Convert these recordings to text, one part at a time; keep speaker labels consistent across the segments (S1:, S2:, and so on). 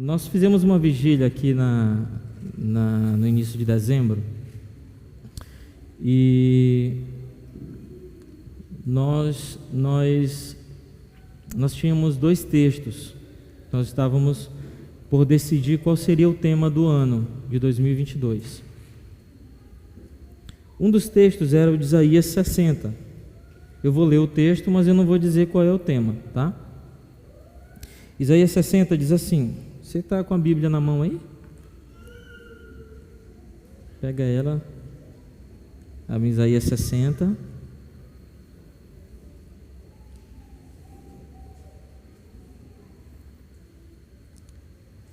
S1: Nós fizemos uma vigília aqui no início de dezembro e nós tínhamos dois textos. Nós estávamos por decidir qual seria o tema do ano de 2022. Um dos textos era o de Isaías 60. Eu vou ler o texto, mas eu não vou dizer qual é o tema, tá? Isaías 60 diz assim. Você está com a Bíblia na mão aí? Pega ela. Abre Isaías 60.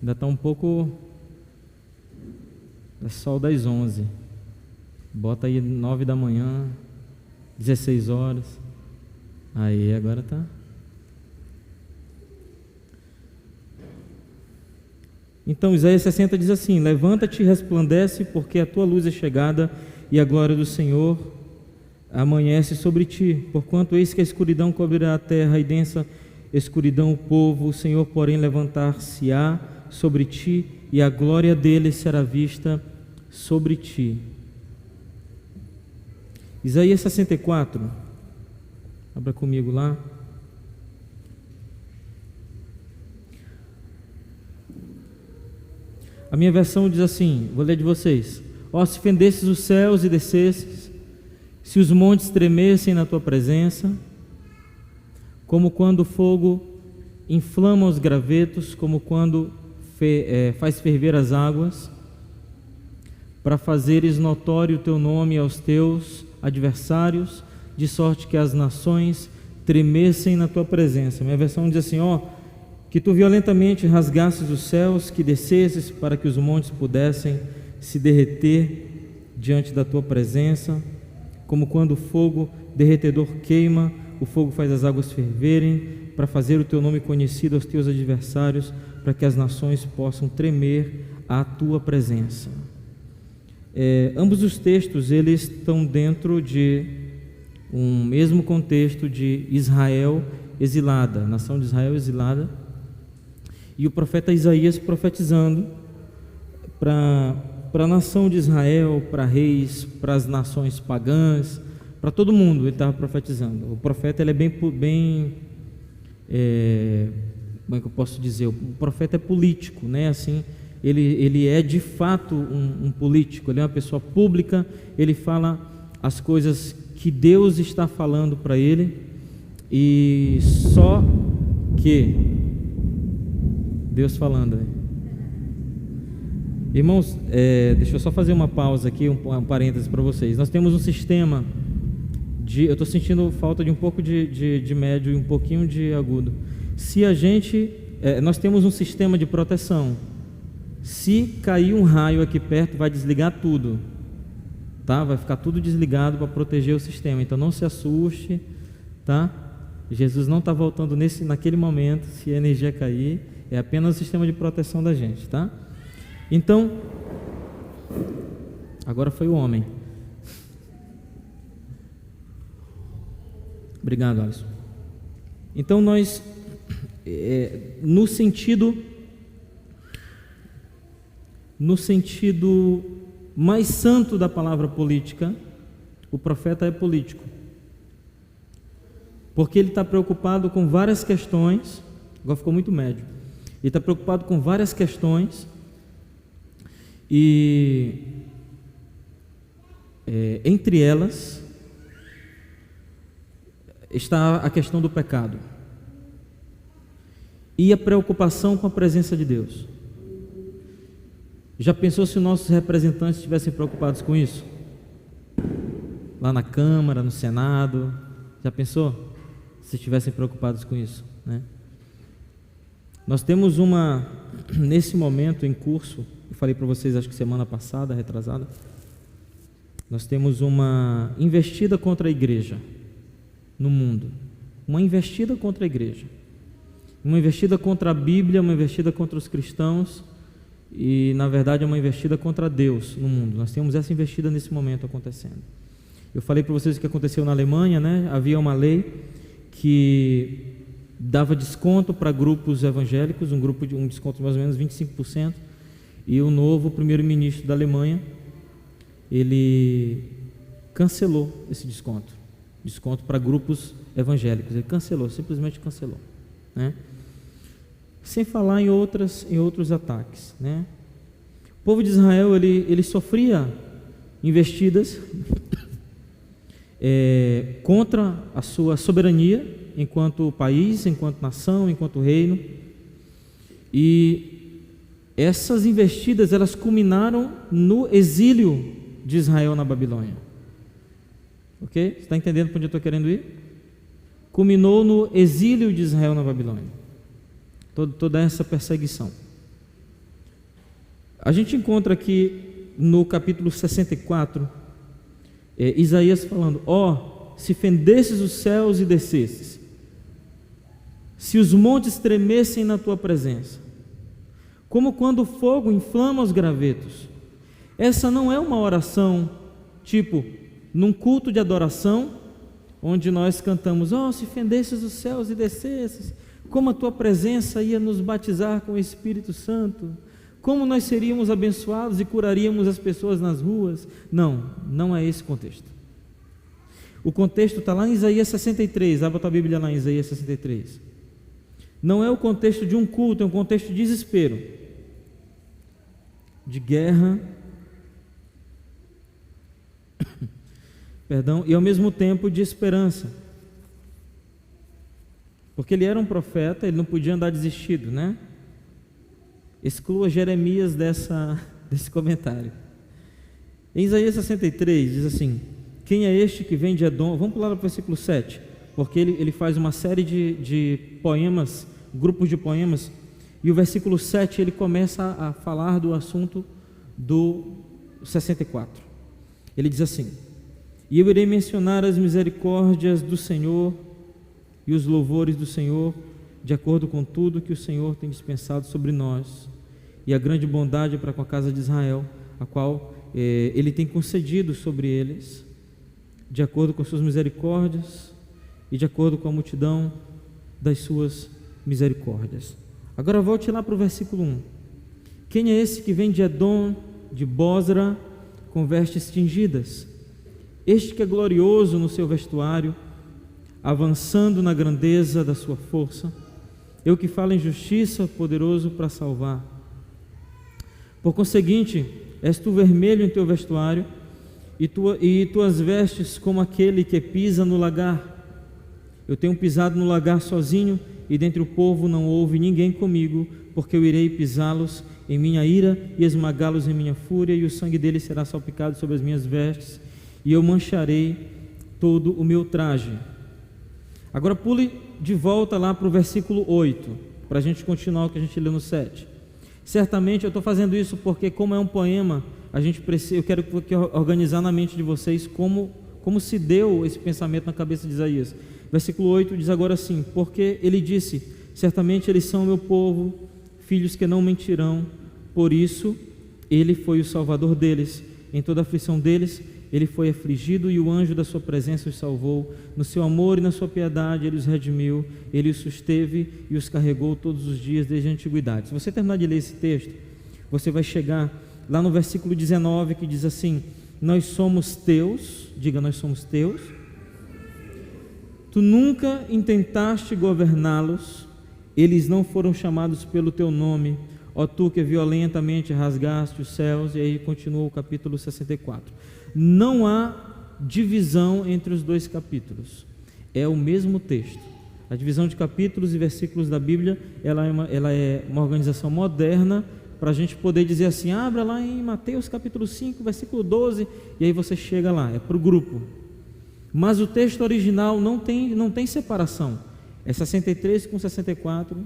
S1: Ainda está um pouco. É sol das 11. Bota aí 9 da manhã, 16 horas. Aí, agora tá. Então, Isaías 60 diz assim: levanta-te e resplandece, porque a tua luz é chegada e a glória do Senhor amanhece sobre ti. Porquanto eis que a escuridão cobrirá a terra e densa escuridão o povo. O Senhor, porém, levantar-se-á sobre ti e a glória dele será vista sobre ti. Isaías 64, abra comigo lá. A minha versão diz assim, vou ler de vocês: ó, se fendesses os céus e descesses, se os montes tremessem na tua presença, como quando o fogo inflama os gravetos, como quando faz ferver as águas, para fazeres notório o teu nome aos teus adversários, de sorte que as nações tremessem na tua presença. Minha versão diz assim: ó, que tu violentamente rasgasses os céus, que descesses para que os montes pudessem se derreter diante da tua presença, como quando o fogo derretedor queima, o fogo faz as águas ferverem, para fazer o teu nome conhecido aos teus adversários, para que as nações possam tremer à tua presença. Ambos os textos, eles estão dentro de um mesmo contexto de Israel exilada, nação de Israel exilada, e o profeta Isaías profetizando para a nação de Israel, para reis, para as nações pagãs, para todo mundo ele estava profetizando. O profeta ele é bem como é que eu posso dizer? O profeta é político, né? Assim, ele é de fato um político, ele é uma pessoa pública, ele fala as coisas que Deus está falando para ele, e só que Deus falando. Irmãos, deixa eu só fazer uma pausa aqui, um parêntese para vocês. Nós temos um sistema eu estou sentindo falta de um pouco de médio e um pouquinho de agudo. Nós temos um sistema de proteção. Se cair um raio aqui perto, vai desligar tudo, tá? Vai ficar tudo desligado para proteger o sistema. Então não se assuste, tá? Jesus não está voltando naquele momento. Se a energia cair, é apenas o sistema de proteção da gente, tá? Então, agora foi o homem. Obrigado, Alisson. Então nós, no sentido mais santo da palavra política, o profeta é político, porque ele está preocupado com várias questões. Agora ficou muito médio. Ele está preocupado com várias questões e entre elas está a questão do pecado e a preocupação com a presença de Deus. Já pensou se os nossos representantes estivessem preocupados com isso? Lá na Câmara, no Senado, já pensou? Se estivessem preocupados com isso, né? Nós temos nesse momento em curso, eu falei para vocês, acho que semana passada, retrasada, nós temos uma investida contra a igreja no mundo, uma investida contra a igreja, uma investida contra a Bíblia, uma investida contra os cristãos e, na verdade, é uma investida contra Deus no mundo. Nós temos essa investida nesse momento acontecendo. Eu falei para vocês o que aconteceu na Alemanha, né? Havia uma lei que dava desconto para grupos evangélicos, um desconto de mais ou menos 25%, e o novo primeiro-ministro da Alemanha, ele cancelou esse desconto para grupos evangélicos. Ele cancelou, simplesmente cancelou, né? Sem falar em outros ataques, né? O povo de Israel, ele sofria investidas contra a sua soberania enquanto país, enquanto nação, enquanto reino, e essas investidas, elas culminaram no exílio de Israel na Babilônia. Ok? Você está entendendo para onde eu estou querendo ir? Culminou no exílio de Israel na Babilônia. Toda essa perseguição. A gente encontra aqui no capítulo 64, Isaías falando: se fendesses os céus e descesses, se os montes tremessem na tua presença, como quando o fogo inflama os gravetos. Essa não é uma oração tipo num culto de adoração, onde nós cantamos: se fendesses os céus e descesses, como a tua presença ia nos batizar com o Espírito Santo, como nós seríamos abençoados e curaríamos as pessoas nas ruas. Não é esse o contexto. O contexto está lá em Isaías 63, abra a tua Bíblia lá em Isaías 63. Não é o contexto de um culto, é um contexto de desespero, de guerra, e ao mesmo tempo de esperança. Porque ele era um profeta, ele não podia andar desistido, né? Exclua Jeremias desse comentário. Em Isaías 63 diz assim: quem é este que vem de Edom? Vamos pular para o versículo 7, porque ele faz uma série de poemas, grupos de poemas, e o versículo 7 ele começa a falar do assunto do 64. Ele diz assim: e eu irei mencionar as misericórdias do Senhor e os louvores do Senhor, de acordo com tudo que o Senhor tem dispensado sobre nós, e a grande bondade para com a casa de Israel, a qual Ele tem concedido sobre eles, de acordo com as suas misericórdias e de acordo com a multidão das suas misericórdias. Agora volte lá para o versículo 1. Quem é esse que vem de Edom, de Bosra, com vestes tingidas? Este que é glorioso no seu vestuário, avançando na grandeza da sua força, eu que falo em justiça, poderoso para salvar. Por conseguinte, és tu vermelho em teu vestuário, e tuas vestes como aquele que pisa no lagar. Eu tenho pisado no lagar sozinho, e dentre o povo não houve ninguém comigo, porque eu irei pisá-los em minha ira e esmagá-los em minha fúria, e o sangue deles será salpicado sobre as minhas vestes, e eu mancharei todo o meu traje. Agora pule de volta lá para o versículo 8, para a gente continuar o que a gente leu no 7. Certamente eu estou fazendo isso porque, como é um poema, eu quero organizar na mente de vocês como se deu esse pensamento na cabeça de Isaías. Versículo 8 diz agora assim: porque ele disse: certamente eles são meu povo, filhos que não mentirão, por isso ele foi o salvador deles, em toda a aflição deles ele foi afligido, e o anjo da sua presença os salvou. No seu amor e na sua piedade ele os redimiu, ele os susteve e os carregou todos os dias desde a antiguidade. Se você terminar de ler esse texto, você vai chegar lá no versículo 19, que diz assim: nós somos teus, diga, nós somos teus, tu nunca intentaste governá-los, eles não foram chamados pelo teu nome, ó tu que violentamente rasgaste os céus. E aí continua o capítulo 64. Não há divisão entre os dois capítulos, é o mesmo texto. A divisão de capítulos e versículos da Bíblia, ela é uma organização moderna, para a gente poder dizer assim: abra lá em Mateus capítulo 5, versículo 12, e aí você chega lá, é para o grupo. Mas o texto original não tem separação, é 63 com 64,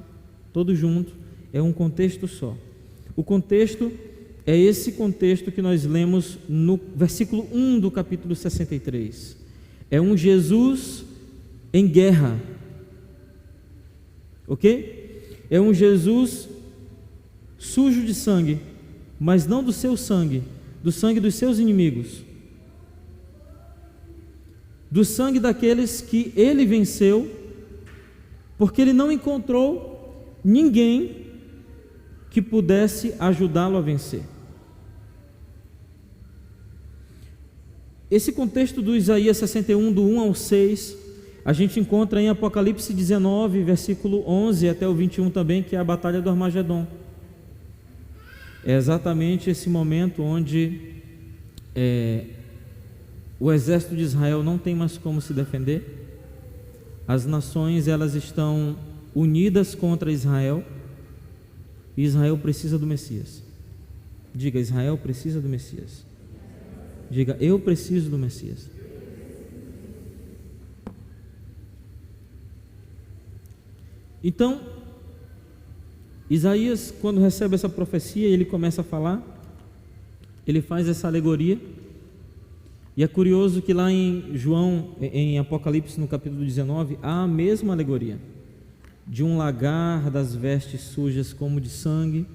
S1: todos juntos, é um contexto só. O contexto é esse contexto que nós lemos no versículo 1 do capítulo 63. É um Jesus em guerra, ok? É um Jesus sujo de sangue, mas não do seu sangue, do sangue dos seus inimigos, do sangue daqueles que ele venceu porque ele não encontrou ninguém que pudesse ajudá-lo a vencer. Esse contexto do Isaías 61, do 1 ao 6, a gente encontra em Apocalipse 19, versículo 11 até o 21 também, que é a batalha do Armagedon. É exatamente esse momento onde o exército de Israel não tem mais como se defender. As nações, elas estão unidas contra Israel, e Israel precisa do Messias. Diga, Israel precisa do Messias. Diga, eu preciso do Messias. Então, Isaías, quando recebe essa profecia, ele começa a falar, ele faz essa alegoria, e é curioso que lá em João, em Apocalipse, no capítulo 19, há a mesma alegoria, de um lagar das vestes sujas como de sangue,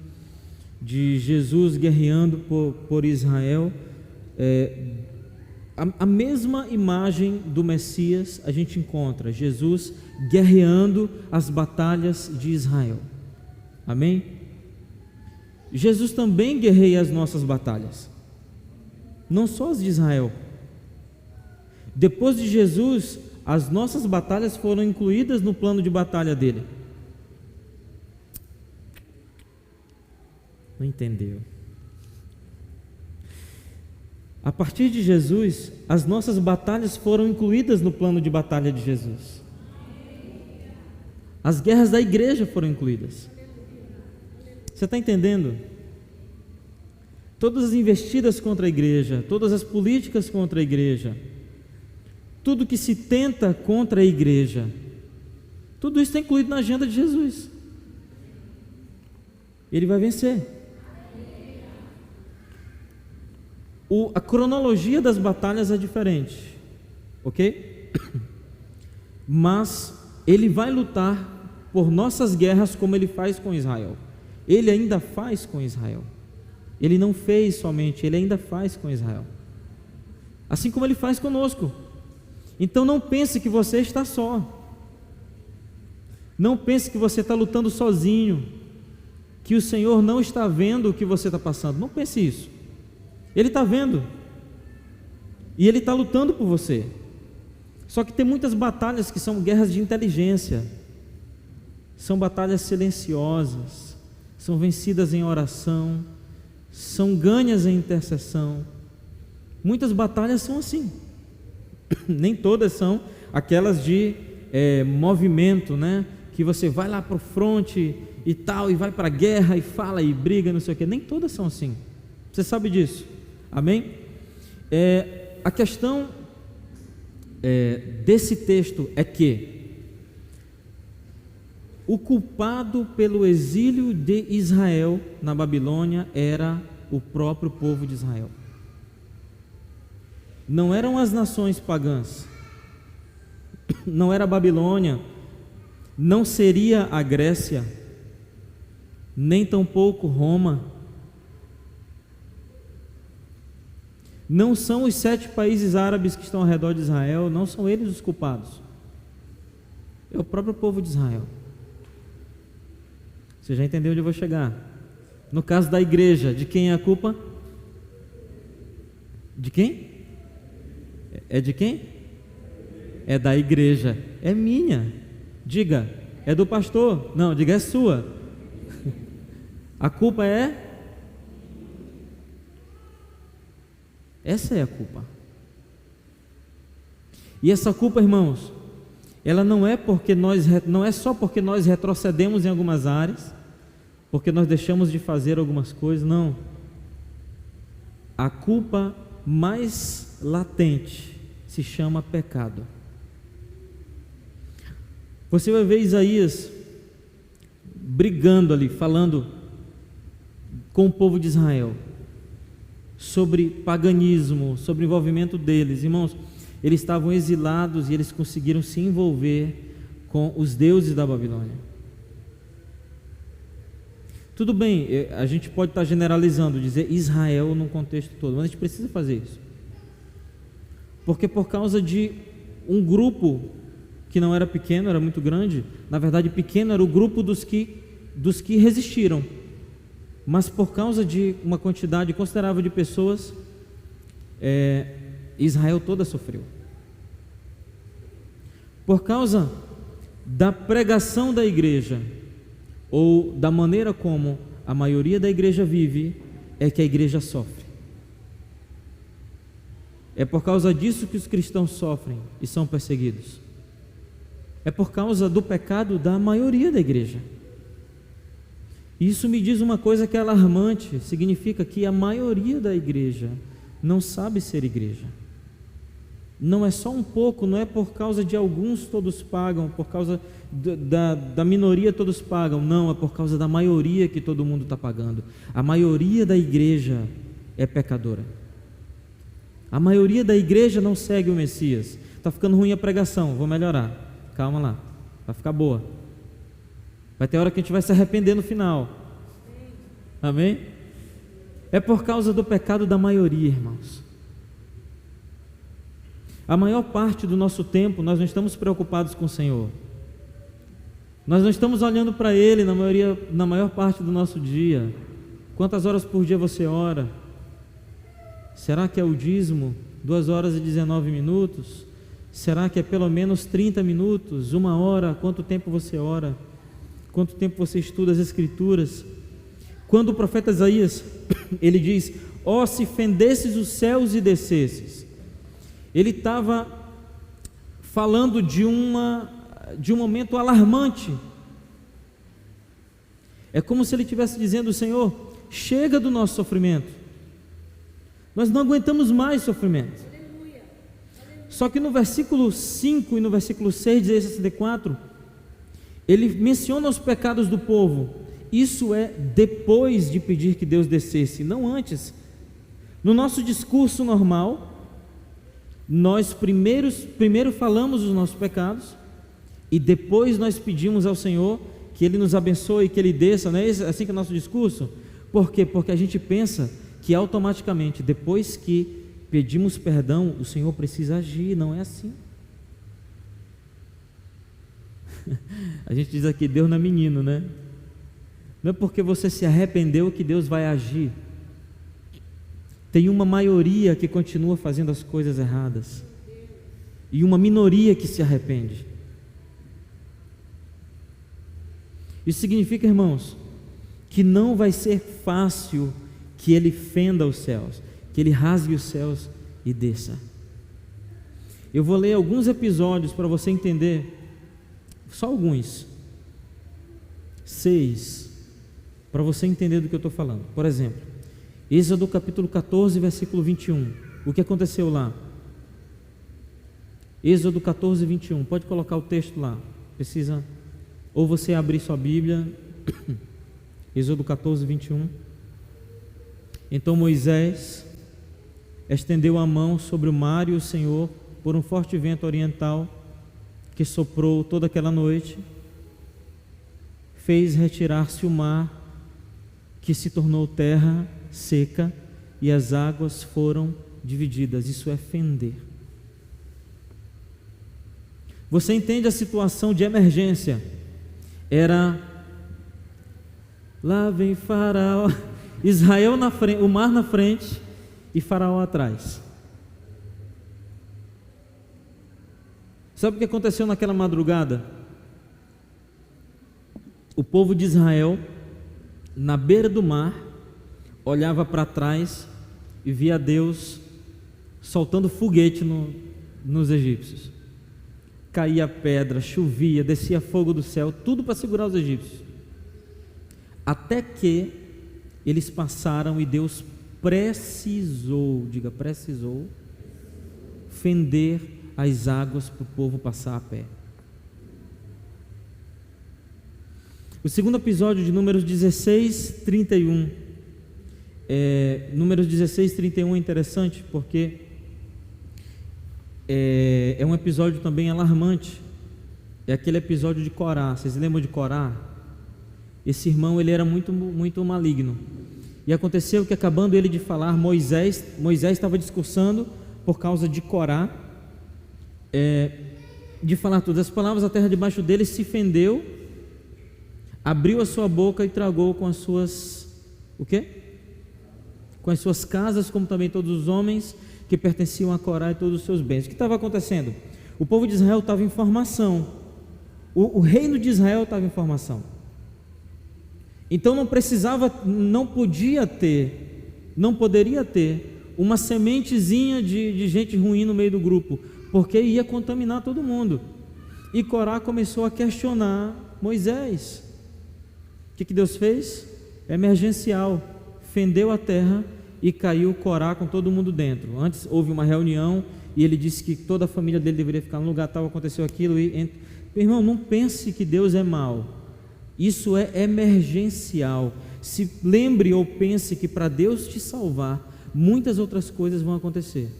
S1: de Jesus guerreando por Israel. A mesma imagem do Messias a gente encontra, Jesus guerreando as batalhas de Israel. Amém? Jesus também guerreia as nossas batalhas, não só as de Israel. Depois de Jesus, as nossas batalhas foram incluídas no plano de batalha dele. Não entendeu? A partir de Jesus, as nossas batalhas foram incluídas no plano de batalha de Jesus. As guerras da igreja foram incluídas. Você está entendendo? Todas as investidas contra a igreja, todas as políticas contra a igreja, tudo que se tenta contra a igreja, tudo isso está incluído na agenda de Jesus. Ele vai vencer. A cronologia das batalhas é diferente, ok? Mas ele vai lutar por nossas guerras como ele faz com Israel. Ele ainda faz com Israel. Ele não fez somente, ele ainda faz com Israel. Assim como ele faz conosco. Então não pense que você está só. Não pense que você está lutando sozinho, que o Senhor não está vendo o que você está passando. Não pense isso. Ele está vendo, e Ele está lutando por você. Só que tem muitas batalhas que são guerras de inteligência, são batalhas silenciosas, são vencidas em oração, são ganhas em intercessão. Muitas batalhas são assim. Nem todas são aquelas de movimento, né? Que você vai lá para o fronte e tal, e vai para a guerra e fala e briga, não sei o que. Nem todas são assim. Você sabe disso. Amém? A questão desse texto é que o culpado pelo exílio de Israel na Babilônia era o próprio povo de Israel. Não eram as nações pagãs, não era a Babilônia, não seria a Grécia, nem tampouco Roma. Não são os 7 países árabes que estão ao redor de Israel, não são eles os culpados. É o próprio povo de Israel. Você já entendeu onde eu vou chegar? No caso da igreja, de quem é a culpa? De quem? É de quem? É da igreja. É minha. Diga, é do pastor. Não, diga, é sua. A culpa é? Essa é a culpa. E essa culpa, irmãos, ela não é só porque nós retrocedemos em algumas áreas, porque nós deixamos de fazer algumas coisas, não. A culpa mais latente se chama pecado. Você vai ver Isaías brigando ali, falando com o povo de Israel sobre paganismo, sobre o envolvimento deles. Irmãos, eles estavam exilados e eles conseguiram se envolver com os deuses da Babilônia. Tudo bem, a gente pode estar generalizando, dizer Israel num contexto todo, mas a gente precisa fazer isso, porque por causa de um grupo que não era pequeno, era muito grande. Na verdade, pequeno era o grupo dos que resistiram. Mas por causa de uma quantidade considerável de pessoas, Israel toda sofreu. Por causa da pregação da igreja, ou da maneira como a maioria da igreja vive, é que a igreja sofre. É por causa disso que os cristãos sofrem e são perseguidos. É por causa do pecado da maioria da igreja. Isso me diz uma coisa que é alarmante, significa que a maioria da igreja não sabe ser igreja. Não é só um pouco, não é por causa de alguns todos pagam, por causa da minoria todos pagam, não, é por causa da maioria que todo mundo está pagando. A maioria da igreja é pecadora. A maioria da igreja não segue o Messias. Está ficando ruim a pregação, vou melhorar. Calma lá, vai ficar boa. Vai ter hora que a gente vai se arrepender no final. Amém? É por causa do pecado da maioria, irmãos. A maior parte do nosso tempo nós não estamos preocupados com o Senhor. Nós não estamos olhando para Ele na maior parte do nosso dia. Quantas horas por dia você ora? Será que é o dízimo? 2 horas e 19 minutos? Será que é pelo menos 30 minutos? 1 hora? Quanto tempo você ora? Quanto tempo você estuda as Escrituras? Quando o profeta Isaías, ele diz: ó, se fendesses os céus e descesses. Ele estava falando de um momento alarmante. É como se ele estivesse dizendo: Senhor, chega do nosso sofrimento. Nós não aguentamos mais sofrimento. Só que no versículo 5 e no versículo 6 de Isaías 64, ele menciona os pecados do povo. Isso é depois de pedir que Deus descesse, não antes. No nosso discurso normal, nós primeiro falamos os nossos pecados e depois nós pedimos ao Senhor que Ele nos abençoe, que Ele desça. Não é assim que é o nosso discurso? Por quê? Porque a gente pensa que automaticamente, depois que pedimos perdão, o Senhor precisa agir. Não é assim. A gente diz aqui: Deus não é menino, né? Não é porque você se arrependeu que Deus vai agir. Tem uma maioria que continua fazendo as coisas erradas e uma minoria que se arrepende. Isso significa, irmãos, que não vai ser fácil que Ele fenda os céus, que Ele rasgue os céus e desça. Eu vou ler alguns episódios para você entender, só alguns, 6, para você entender do que eu estou falando. Por exemplo, Êxodo capítulo 14, versículo 21. O que aconteceu lá? Êxodo 14, 21. Pode colocar o texto lá. Precisa, ou você abrir sua Bíblia. Êxodo 14, 21. Então Moisés estendeu a mão sobre o mar, e o Senhor, por um forte vento oriental que soprou toda aquela noite, fez retirar-se o mar, que se tornou terra seca, e as águas foram divididas. Isso é fender. Você entende a situação de emergência? Era: lá vem Faraó, Israel na frente, o mar na frente e Faraó atrás. Sabe o que aconteceu naquela madrugada? O povo de Israel, na beira do mar, olhava para trás e via Deus soltando foguete nos egípcios. Caía pedra, chovia, descia fogo do céu, tudo para segurar os egípcios. Até que eles passaram e Deus precisou, diga precisou, fender as águas para o povo passar a pé. O segundo episódio de Números 16, 31. Números 16, 31 é interessante porque é um episódio também alarmante. É aquele episódio de Corá. Vocês lembram de Corá? Esse irmão, ele era muito, muito maligno. E aconteceu que, acabando ele de falar, Moisés estava discursando por causa de Corá. de falar todas as palavras, a terra debaixo dele se fendeu, abriu a sua boca e tragou com as suas, o quê? Com as suas casas, como também todos os homens que pertenciam a Corá e todos os seus bens. O que estava acontecendo? O povo de Israel estava em formação, o reino de Israel estava em formação. Então não poderia ter uma sementezinha de gente ruim no meio do grupo, porque ia contaminar todo mundo. E Corá começou a questionar Moisés. O que Deus fez? Emergencial, fendeu a terra e caiu Corá com todo mundo dentro. Antes houve uma reunião e ele disse que toda a família dele deveria ficar no lugar tal, aconteceu aquilo. Irmão, não pense que Deus é mau, isso é emergencial. Se lembre ou pense que para Deus te salvar, muitas outras coisas vão acontecer.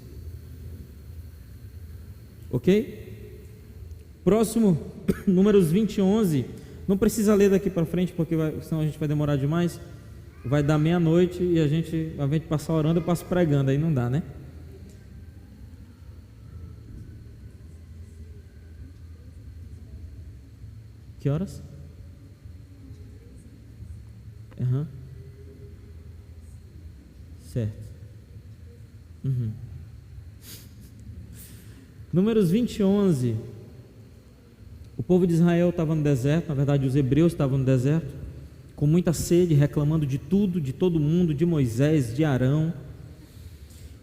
S1: Ok? Próximo, Números 20, 11. Não precisa ler daqui para frente, porque senão a gente vai demorar demais. Vai dar meia-noite e a gente, ao invés de passar orando, eu passo pregando, aí não dá, né? Que horas? Certo. Números 20, 11. O povo de Israel estava no deserto, na verdade os hebreus estavam no deserto, com muita sede, reclamando de tudo, de todo mundo, de Moisés, de Arão.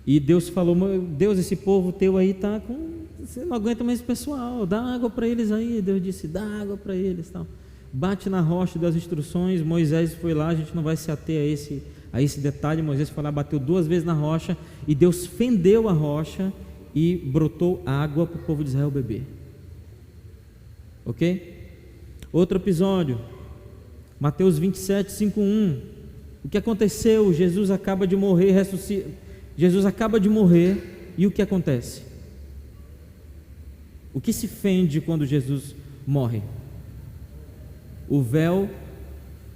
S1: E Deus falou: Deus, esse povo teu aí está com... Você não aguenta mais esse pessoal, dá água para eles aí. Deus disse: dá água para eles, tal. Bate na rocha, deu as instruções. Moisés foi lá, a gente não vai se ater a esse detalhe. Moisés foi lá, bateu 2 vezes na rocha, e Deus fendeu a rocha e brotou água para o povo de Israel beber. Ok? Outro episódio, Mateus 27, 5, 1. O que aconteceu? Jesus acaba de morrer, Jesus acaba de morrer, e o que acontece? O que se fende quando Jesus morre? O véu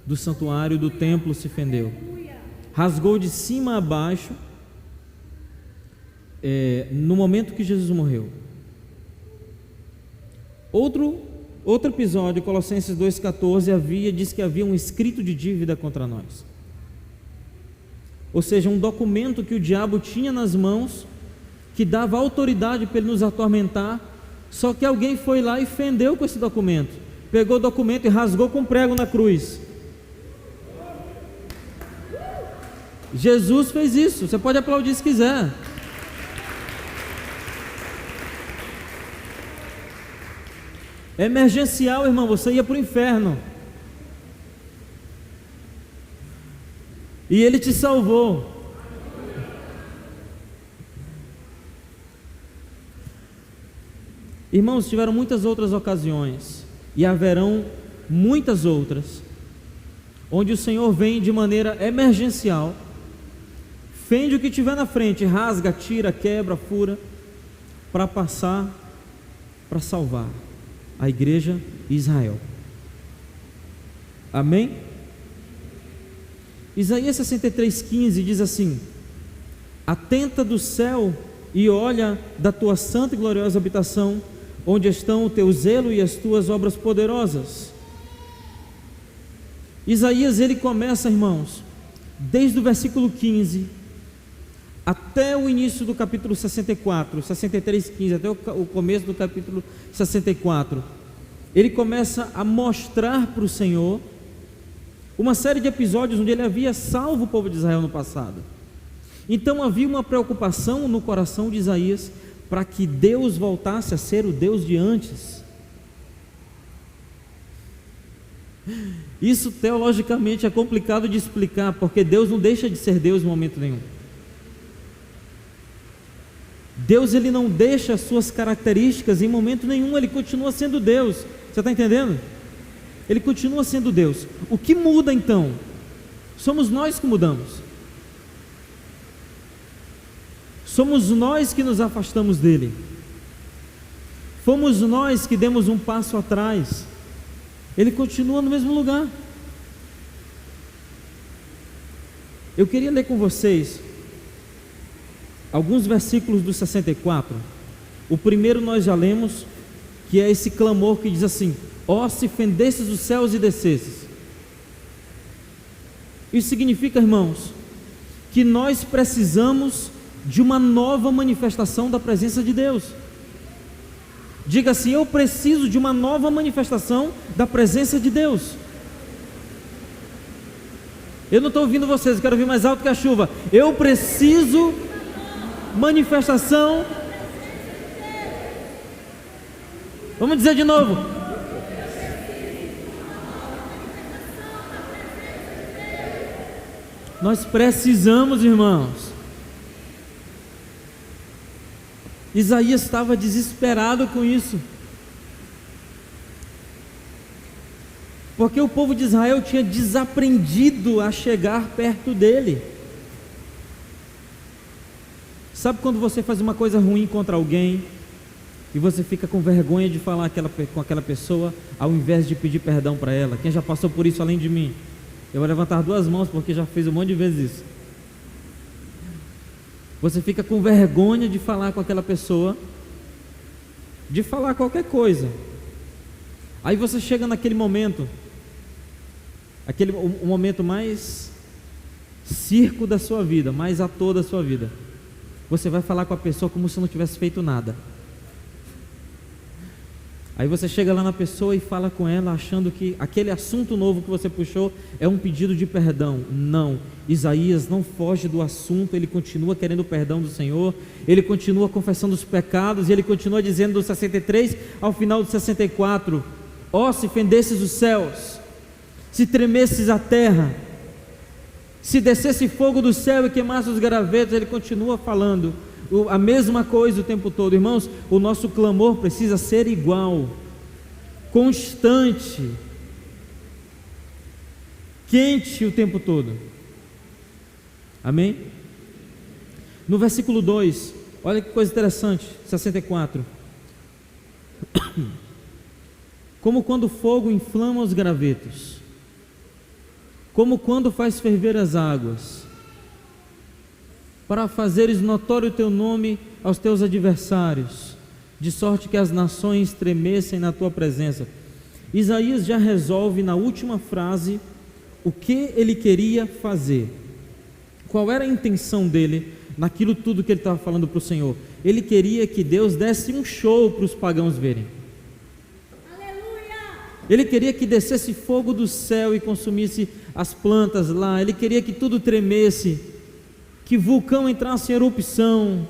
S1: do santuário do templo se fendeu, rasgou de cima a baixo, no momento que Jesus morreu. Outro episódio, Colossenses 2,14, diz que havia um escrito de dívida contra nós, ou seja, um documento que o diabo tinha nas mãos, que dava autoridade para ele nos atormentar, só que alguém foi lá e fendeu com esse documento, pegou o documento e rasgou com um prego na cruz. Jesus fez isso, você pode aplaudir se quiser. Emergencial, irmão, você ia para o inferno, e Ele te salvou. Irmãos, tiveram muitas outras ocasiões, e haverão muitas outras, onde o Senhor vem de maneira emergencial, fende o que tiver na frente, rasga, tira, quebra, fura, para passar, para salvar a igreja e Israel. Amém? Isaías 63,15 diz assim: atenta do céu e olha da tua santa e gloriosa habitação, onde estão o teu zelo e as tuas obras poderosas. Isaías, ele começa, irmãos, desde o versículo 15 até o início do capítulo 64, 63:15, até o começo do capítulo 64, ele começa a mostrar para o Senhor uma série de episódios onde ele havia salvo o povo de Israel no passado. Então havia uma preocupação no coração de Isaías para que Deus voltasse a ser o Deus de antes. Isso teologicamente é complicado de explicar, porque Deus não deixa de ser Deus em momento nenhum. Deus, ele não deixa as suas características em momento nenhum, ele continua sendo Deus. Você está entendendo? Ele continua sendo Deus. O que muda então? Somos nós que mudamos. Somos nós que nos afastamos dele. Fomos nós que demos um passo atrás. Ele continua no mesmo lugar. Eu queria ler com vocês alguns versículos do 64. O primeiro nós já lemos, que é esse clamor que diz assim: ó, se fendesses os céus e descesses. Isso significa, irmãos, que nós precisamos de uma nova manifestação da presença de Deus. Diga assim: eu preciso de uma nova manifestação da presença de Deus. Eu não estou ouvindo vocês, eu quero ouvir mais alto que a chuva. Eu preciso manifestação. Vamos dizer de novo. Nós precisamos, irmãos. Isaías estava desesperado com isso, porque o povo de Israel tinha desaprendido a chegar perto dele. Sabe quando você faz uma coisa ruim contra alguém e você fica com vergonha de falar com aquela pessoa, ao invés de pedir perdão para ela? Quem já passou por isso além de mim? Eu vou levantar 2 mãos porque já fiz um monte de vezes isso. Você fica com vergonha de falar com aquela pessoa, de falar qualquer coisa. Aí você chega naquele momento, o momento mais circo da sua vida, mais ator da sua vida. Você vai falar com a pessoa como se não tivesse feito nada. Aí você chega lá na pessoa e fala com ela achando que aquele assunto novo que você puxou é um pedido de perdão. Não, Isaías não foge do assunto, ele continua querendo o perdão do Senhor, ele continua confessando os pecados, e ele continua dizendo do 63 ao final do 64: ó, se fendesses os céus, se tremesses a terra, se descesse fogo do céu e queimasse os gravetos. Ele continua falando a mesma coisa o tempo todo. Irmãos, o nosso clamor precisa ser igual, constante, quente o tempo todo. Amém? No versículo 2, olha que coisa interessante, 64. Como quando o fogo inflama os gravetos, como quando faz ferver as águas, para fazeres notório o teu nome aos teus adversários, de sorte que as nações tremessem na tua presença. Isaías já resolve na última frase o que ele queria fazer. Qual era a intenção dele naquilo tudo que ele estava falando para o Senhor? Ele queria que Deus desse um show para os pagãos verem. Aleluia! Ele queria que descesse fogo do céu e consumisse as plantas lá. Ele queria que tudo tremesse, que vulcão entrasse em erupção,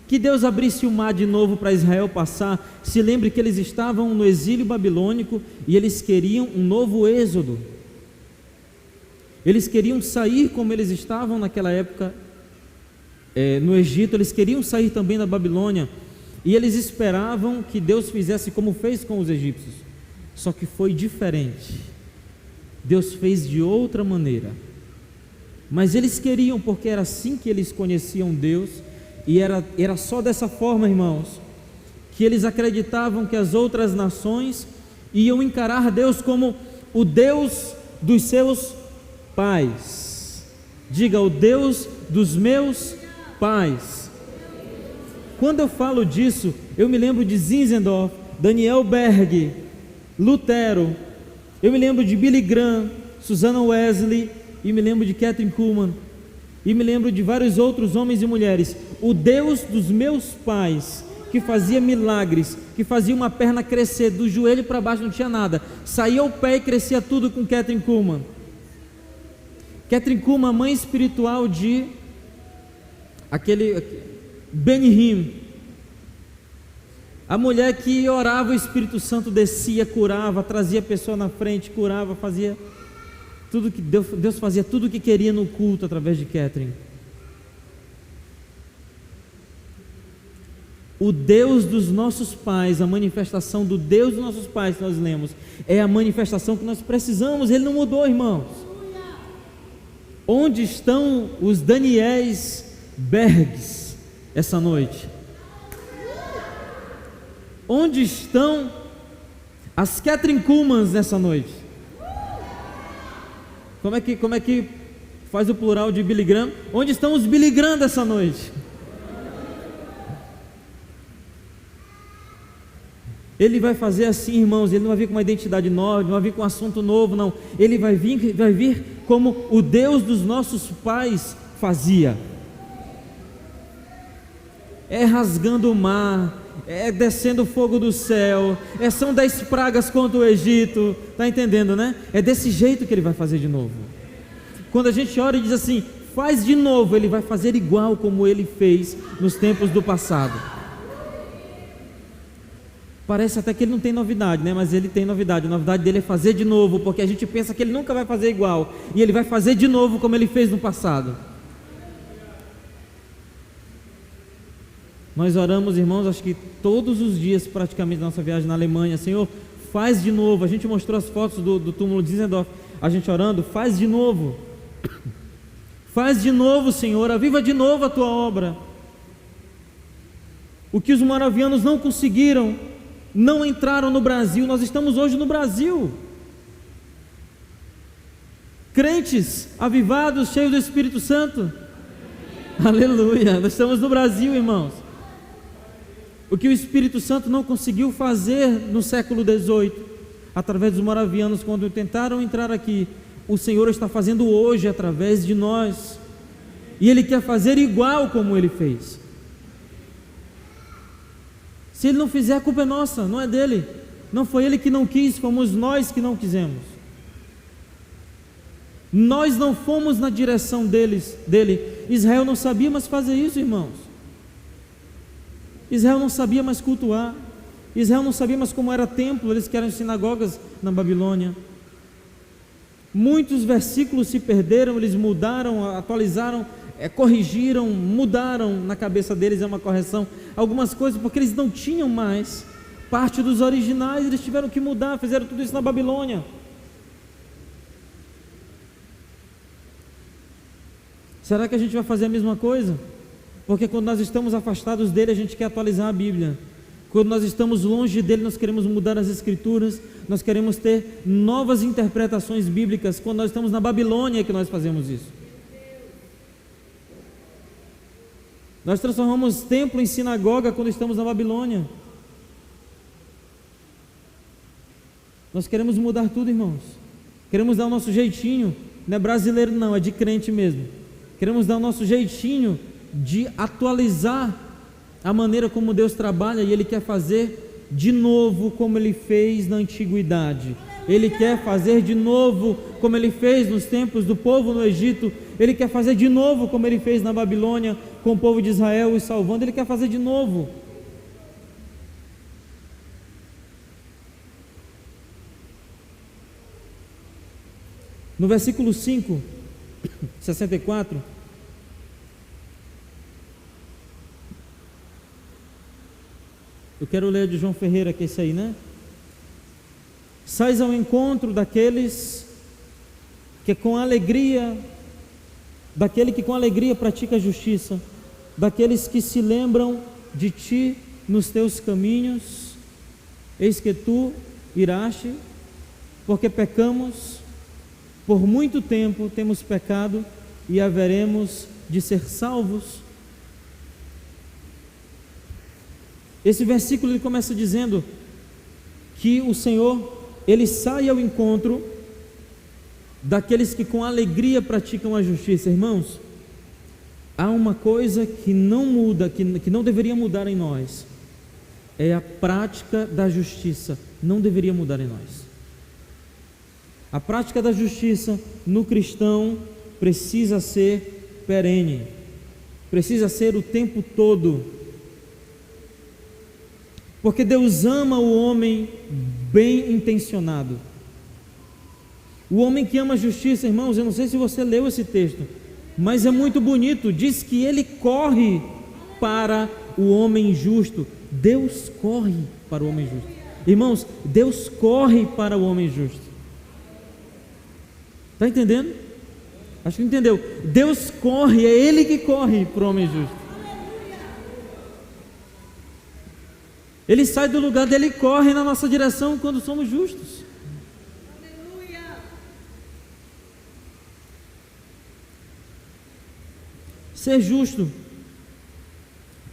S1: que Deus abrisse o mar de novo para Israel passar. Se lembre que eles estavam no exílio babilônico e eles queriam um novo êxodo. Eles queriam sair como eles estavam naquela época no Egito, eles queriam sair também da Babilônia, e eles esperavam que Deus fizesse como fez com os egípcios, só que foi diferente. Deus fez de outra maneira. Mas eles queriam, porque era assim que eles conheciam Deus, e era só dessa forma, irmãos, que eles acreditavam que as outras nações iam encarar Deus como o Deus dos seus pais. Diga: o Deus dos meus pais. Quando eu falo disso, eu me lembro de Zinzendorf, Daniel Berg, Lutero, eu me lembro de Billy Graham, Susanna Wesley, e me lembro de Kathryn Kuhlman, e me lembro de vários outros homens e mulheres. O Deus dos meus pais, que fazia milagres, que fazia uma perna crescer do joelho para baixo, não tinha nada, saía o pé e crescia tudo com Kathryn Kuhlman. Kathryn Kuhlman, mãe espiritual de Benny Hinn, a mulher que orava, o Espírito Santo descia, curava, trazia a pessoa na frente, curava, fazia tudo que Deus fazia tudo o que queria no culto através de Kathryn. O Deus dos nossos pais, a manifestação do Deus dos nossos pais que nós lemos, é a manifestação que nós precisamos. Ele não mudou, irmãos. Onde estão os Daniéis Bergs essa noite? Onde estão as Kathryn Kuhlmans nessa noite? Como é que faz o plural de Billy Graham? Onde estão os Billy Graham dessa noite? Ele vai fazer assim, irmãos, ele não vai vir com uma identidade nova, não vai vir com um assunto novo, não. Ele vai vir como o Deus dos nossos pais fazia. É rasgando o mar, é descendo fogo do céu, são 10 pragas contra o Egito, está entendendo, né? É desse jeito que ele vai fazer de novo. Quando a gente ora e diz assim, faz de novo, ele vai fazer igual como ele fez nos tempos do passado. Parece até que ele não tem novidade, né? Mas ele tem novidade. A novidade dele é fazer de novo, porque a gente pensa que ele nunca vai fazer igual, e ele vai fazer de novo como ele fez no passado. Nós oramos, irmãos, acho que todos os dias praticamente da nossa viagem na Alemanha, Senhor, faz de novo. A gente mostrou as fotos do túmulo de Zinzendorf, a gente orando, faz de novo. Faz de novo, Senhor, aviva de novo a tua obra. O que os moravianos não conseguiram, não entraram no Brasil, nós estamos hoje no Brasil, crentes, avivados, cheios do Espírito Santo, aleluia, nós estamos no Brasil, irmãos. O que o Espírito Santo não conseguiu fazer no século XVIII, através dos moravianos, quando tentaram entrar aqui, o Senhor está fazendo hoje, através de nós, e Ele quer fazer igual como Ele fez. Se Ele não fizer, a culpa é nossa, não é dele. Não foi Ele que não quis, fomos nós que não quisemos. Nós não fomos na direção dele. Israel não sabia mais fazer isso, irmãos. Israel não sabia mais cultuar. Israel não sabia mais como era templo, eles que eram sinagogas na Babilônia. Muitos versículos se perderam, eles mudaram, atualizaram, corrigiram, mudaram na cabeça deles, é uma correção, algumas coisas, porque eles não tinham mais parte dos originais, eles tiveram que mudar, fizeram tudo isso na Babilônia. Será que a gente vai fazer a mesma coisa? Porque quando nós estamos afastados dele, a gente quer atualizar a Bíblia. Quando nós estamos longe dele, nós queremos mudar as Escrituras, nós queremos ter novas interpretações bíblicas. Quando nós estamos na Babilônia é que nós fazemos isso. Nós transformamos templo em sinagoga quando estamos na Babilônia. Nós queremos mudar tudo, irmãos. Queremos dar o nosso jeitinho. Não é brasileiro não, é de crente mesmo. Queremos dar o nosso jeitinho de atualizar a maneira como Deus trabalha, e Ele quer fazer de novo como Ele fez na antiguidade. Ele quer fazer de novo como Ele fez nos tempos do povo no Egito. Ele quer fazer de novo como Ele fez na Babilônia com o povo de Israel e salvando. Ele quer fazer de novo. No versículo 5, 64, eu quero ler de João Ferreira, que é esse aí, né? Sais ao encontro daqueles que com alegria, daquele que com alegria pratica a justiça, daqueles que se lembram de ti nos teus caminhos. Eis que tu iraste, porque pecamos, por muito tempo temos pecado e haveremos de ser salvos. Esse versículo ele começa dizendo que o Senhor, Ele sai ao encontro daqueles que com alegria praticam a justiça. Irmãos, há uma coisa que não muda, que não deveria mudar em nós, é a prática da justiça, não deveria mudar em nós. A prática da justiça no cristão precisa ser perene, precisa ser o tempo todo, porque Deus ama o homem bem intencionado. O homem que ama a justiça, irmãos, eu não sei se você leu esse texto, mas é muito bonito, diz que ele corre para o homem justo. Deus corre para o homem justo. Irmãos, Deus corre para o homem justo. Está entendendo? Acho que entendeu. Deus corre, é Ele que corre para o homem justo. Ele sai do lugar dele e corre na nossa direção quando somos justos. Ser justo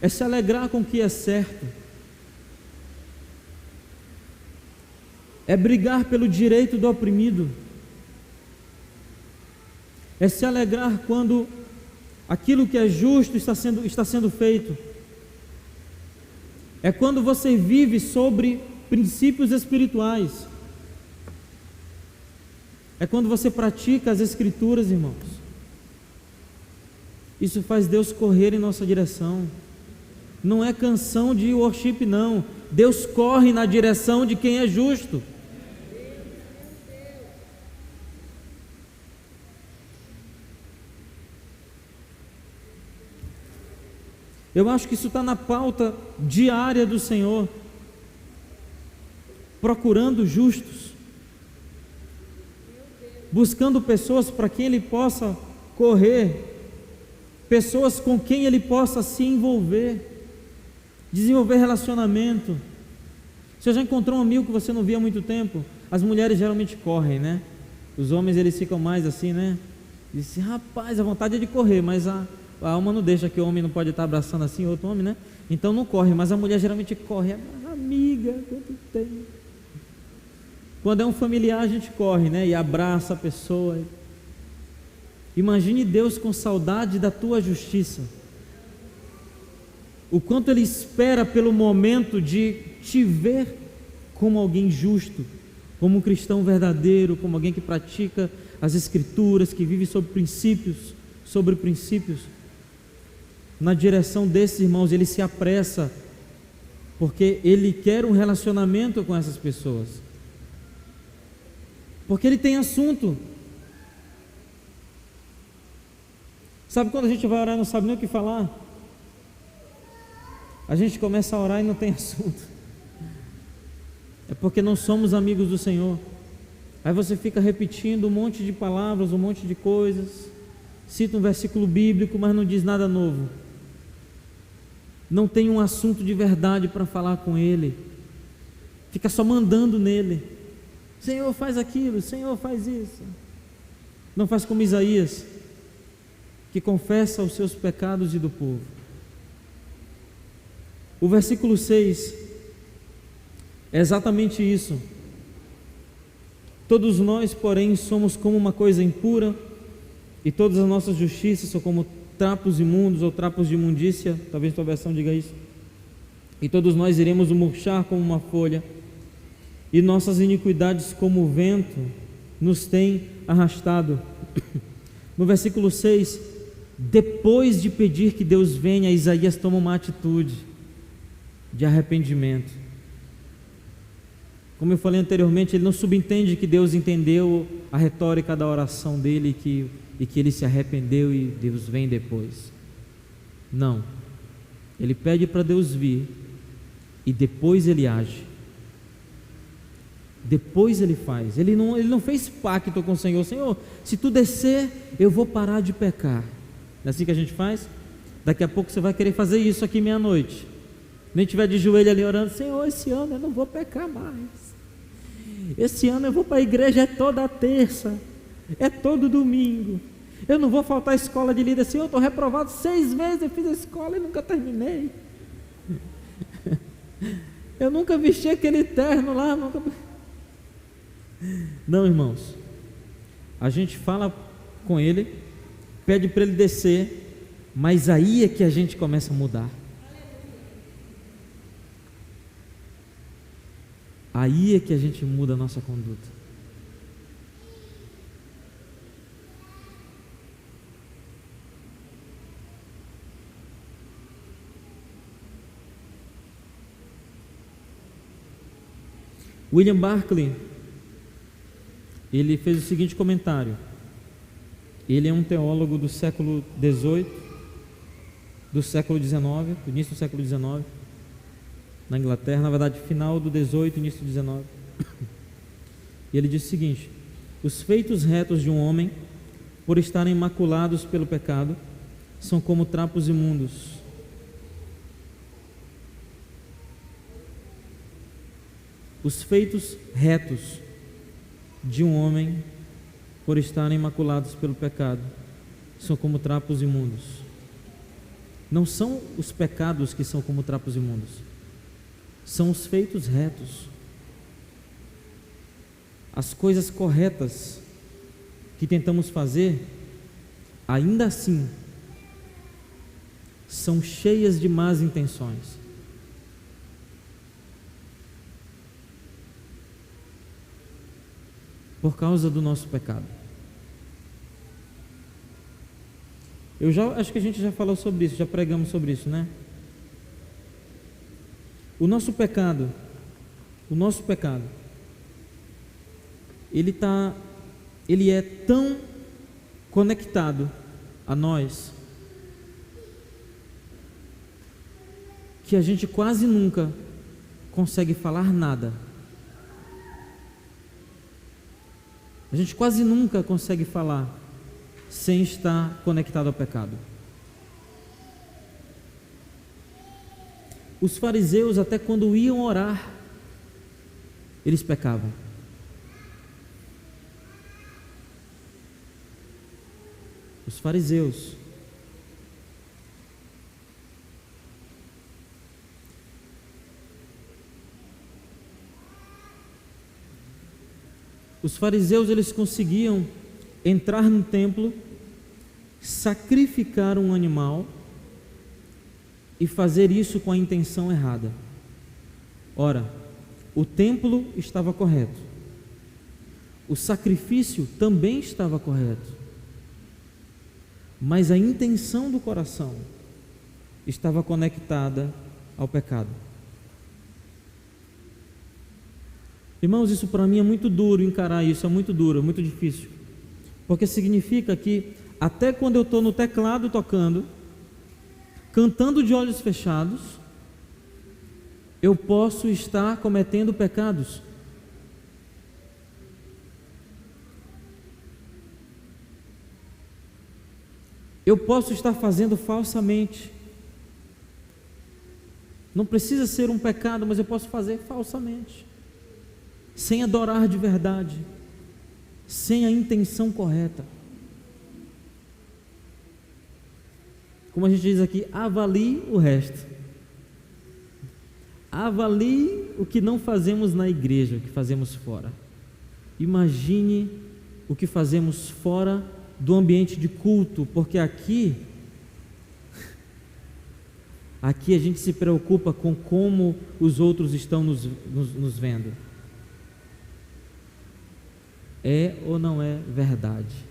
S1: é se alegrar com o que é certo. é brigar pelo direito do oprimido, é se alegrar quando aquilo que é justo está sendo feito, é quando você vive sobre princípios espirituais, é quando você pratica as Escrituras, irmãos. Isso faz Deus correr em nossa direção. Não é canção de worship, não. Deus corre na direção de quem é justo. Eu acho que isso está na pauta diária do Senhor, procurando justos, buscando pessoas para quem Ele possa correr, pessoas com quem Ele possa se envolver, desenvolver relacionamento. Você já encontrou um amigo que você não via há muito tempo? As mulheres geralmente correm, né? Os homens, eles ficam mais assim, né? Disse, rapaz, a vontade é de correr, mas a alma não deixa, que o homem não pode estar abraçando assim outro homem, né? Então não corre, mas a mulher geralmente corre. Amiga, quanto tempo. Quando é um familiar, a gente corre, né? E abraça a pessoa. Imagine Deus com saudade da tua justiça. O quanto Ele espera pelo momento de te ver como alguém justo, como um cristão verdadeiro, como alguém que pratica as Escrituras, que vive sobre princípios. Na direção desses irmãos, Ele se apressa, porque Ele quer um relacionamento com essas pessoas, porque Ele tem assunto. Sabe quando a gente vai orar e não sabe nem o que falar? A gente começa a orar e não tem assunto. É porque não somos amigos do Senhor. Aí você fica repetindo um monte de palavras, um monte de coisas, cita um versículo bíblico, mas não diz nada novo. Não tem um assunto de verdade para falar com Ele. Fica só mandando nele. Senhor, faz aquilo, Senhor, faz isso. Não faz como Isaías, que confessa os seus pecados e do povo. O versículo 6 é exatamente isso. Todos nós, porém, somos como uma coisa impura, e todas as nossas justiças são como trapos imundos ou trapos de imundícia, talvez tua versão diga isso. E todos nós iremos murchar como uma folha, e nossas iniquidades como o vento nos tem arrastado. No versículo 6, depois de pedir que Deus venha, Isaías toma uma atitude de arrependimento. Como eu falei anteriormente, ele não subentende que Deus entendeu a retórica da oração dele e que ele se arrependeu e Deus vem depois. Não, ele pede para Deus vir e depois ele age, depois ele faz. Ele não fez pacto com o Senhor. Senhor, se tu descer, eu vou parar de pecar. Não é assim que a gente faz? Daqui a pouco você vai querer fazer isso aqui meia-noite, nem tiver de joelho ali orando, Senhor, esse ano eu não vou pecar mais, esse ano eu vou para a igreja, é toda terça, é todo domingo, eu não vou faltar a escola de líder. Senhor, eu estou reprovado 6 meses, eu fiz a escola e nunca terminei, eu nunca vesti aquele terno lá, nunca... Não, irmãos, a gente fala com ele, pede para ele descer, mas aí é que a gente começa a mudar. Aí é que a gente muda a nossa conduta. William Barclay, ele fez o seguinte comentário. Ele é um teólogo do século XVIII, do século XIX, do início do século XIX, na Inglaterra, na verdade, final do 18, início do 19. E ele diz o seguinte: os feitos retos de um homem, por estarem maculados pelo pecado, são como trapos imundos. Os feitos retos de um homem, por estarem maculados pelo pecado, são como trapos imundos. Não são os pecados que são como trapos imundos, são os feitos retos. as coisas corretas que tentamos fazer, ainda assim, são cheias de más intenções. Por causa do nosso pecado. Acho que a gente já falou sobre isso, já pregamos sobre isso, né? O nosso pecado, ele é tão conectado a nós que a gente quase nunca consegue falar nada. A gente quase nunca consegue falar sem estar conectado ao pecado. Os fariseus, até quando iam orar, eles pecavam. Os fariseus. Os fariseus, eles conseguiam entrar no templo, sacrificar um animal e fazer isso com a intenção errada. Ora, o templo estava correto, o sacrifício também estava correto, mas a intenção do coração estava conectada ao pecado. Irmãos, isso para mim é muito duro encarar isso, é muito duro, é muito difícil, porque significa que até quando eu estou no teclado tocando, cantando de olhos fechados, eu posso estar cometendo pecados. Eu posso estar fazendo falsamente. Não precisa ser um pecado, mas eu posso fazer falsamente, sem adorar de verdade, sem a intenção correta. Como a gente diz aqui, avalie o resto. Avalie o que não fazemos na igreja, o que fazemos fora. Imagine o que fazemos fora do ambiente de culto, porque aqui a gente se preocupa com como os outros estão nos vendo. É ou não é verdade?